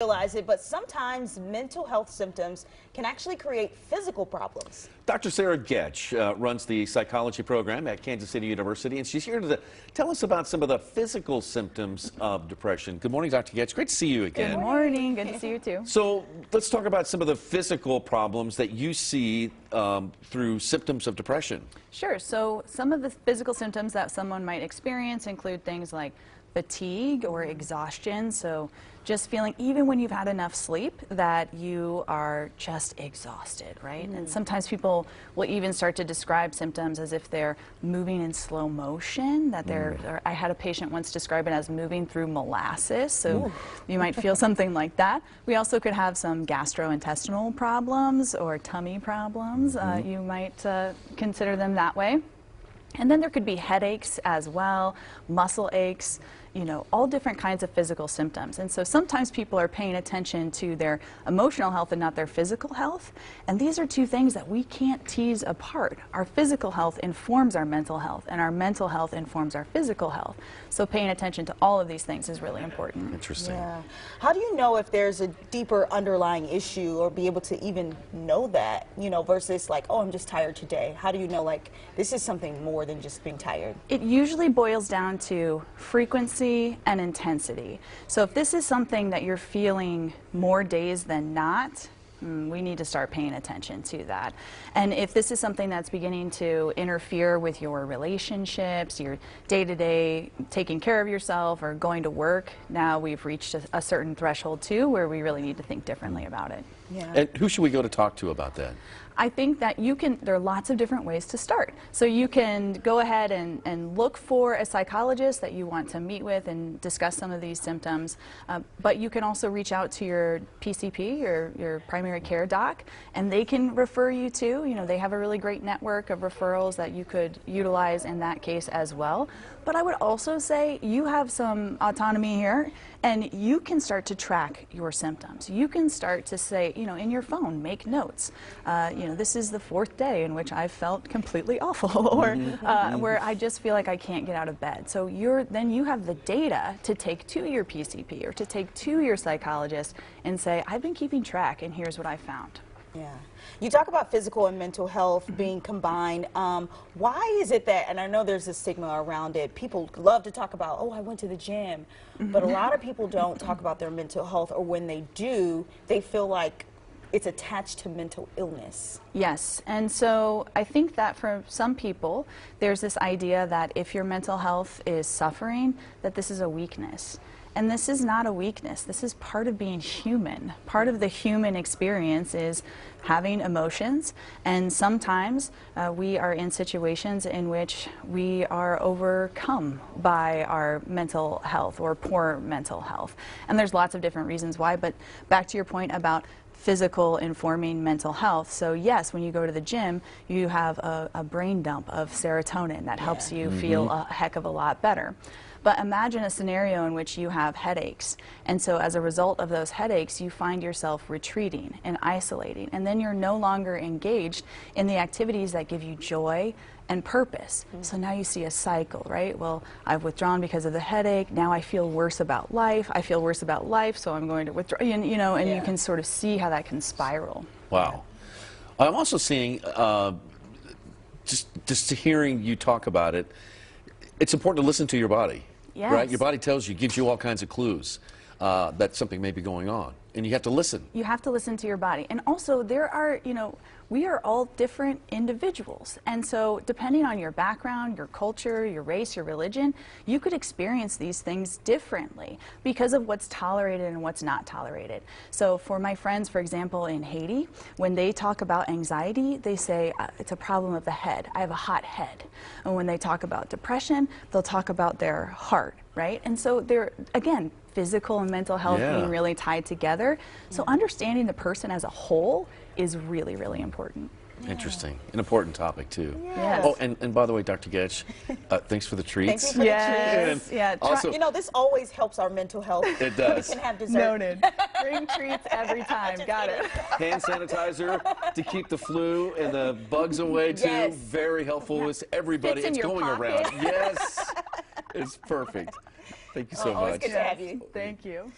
Realize it, but sometimes mental health symptoms can actually create physical problems. Dr. Sarah Getch runs the psychology program at Kansas City University, and she's here to tell us about some of the physical symptoms of depression. Good morning, Dr. Getch. Great to see you again. Good morning. Good to see you too. So let's talk about some of the physical problems that you see through symptoms of depression. Sure. So some of the physical symptoms that someone might experience include things like fatigue or exhaustion. So just feeling, even when you've had enough sleep, that you are just exhausted, right? And sometimes people will even start to describe symptoms as if they're moving in slow motion, that they're, I had a patient once describe it as moving through molasses, so you might feel something like that. We also could have some gastrointestinal problems or tummy problems. You might consider them that way. And then there could be headaches as well, muscle aches, you know, all different kinds of physical symptoms. And so sometimes people are paying attention to their emotional health and not their physical health. And these are two things that we can't tease apart. Our physical health informs our mental health, and our mental health informs our physical health. So paying attention to all of these things is really important. Interesting. Yeah. How do you know if there's a deeper underlying issue, or be able to even know that, you know, versus like, oh, I'm just tired today? How do you know, like, this is something more than just being tired? It usually boils down to frequency and intensity. So if this is something that you're feeling more days than not, we need to start paying attention to that. And if this is something that's beginning to interfere with your relationships, your day-to-day taking care of yourself or going to work, now we've reached a certain threshold too where we really need to think differently about it. Yeah. And who should we go to talk to about that? I think that there are lots of different ways to start. So you can go ahead and look for a psychologist that you want to meet with and discuss some of these symptoms. But you can also reach out to your PCP, your primary care doc, and they can refer you to, you know, they have a really great network of referrals that you could utilize in that case as well. But I would also say you have some autonomy here, and you can start to track your symptoms. You can start to say, you know, in your phone, make notes. You know, this is the 4th day in which I felt completely awful, or where I just feel like I can't get out of bed. So then you have the data to take to your PCP or to take to your psychologist and say, I've been keeping track, and here's what I found. Yeah. You talk about physical and mental health being combined. Why is it that, and I know there's a stigma around it, people love to talk about, oh, I went to the gym, but a lot of people don't talk about their mental health, or when they do, they feel like it's attached to mental illness. Yes, and so I think that for some people, there's this idea that if your mental health is suffering, that this is a weakness. And this is not a weakness. This is part of being human. Part of the human experience is having emotions, and sometimes we are in situations in which we are overcome by our mental health or poor mental health. And there's lots of different reasons why, but back to your point about physical informing mental health. So yes, when you go to the gym, you have a brain dump of serotonin that helps you feel a heck of a lot better. But imagine a scenario in which you have headaches, and so as a result of those headaches, you find yourself retreating and isolating, and then you're no longer engaged in the activities that give you joy and purpose. So now you see a cycle, right? Well, I've withdrawn because of the headache. Now I feel worse about life. I feel worse about life, so I'm going to withdraw. You know, and you can sort of see how that can spiral. Wow. I'm also seeing, just hearing you talk about it, it's important to listen to your body, right? Your body tells you, gives you all kinds of clues that something may be going on, and you have to listen. You have to listen to your body. And also there are, you know, we are all different individuals, and so depending on your background, your culture, your race, your religion, you could experience these things differently because of what's tolerated and what's not tolerated. So for my friends, for example, in Haiti, when they talk about anxiety, they say it's a problem of the head. I have a hot head. And when they talk about depression, they'll talk about their heart, right? And so they're, again, physical and mental health being really tied together. So understanding the person as a whole is really, really important. Interesting. An important topic, too. Yes. Oh, and by the way, Dr. Getch, thanks for the treats. Thank you for the treats. Yeah. Also, you know, this always helps our mental health. It does. We can have dessert. Noted. Bring treats every time. Got it. Hand sanitizer to keep the flu and the bugs away, too. Yes. Very helpful. It's everybody. Fits in It's your going pocket. around. Yes. It's perfect. Thank you so much. It's good to have you. Thank you.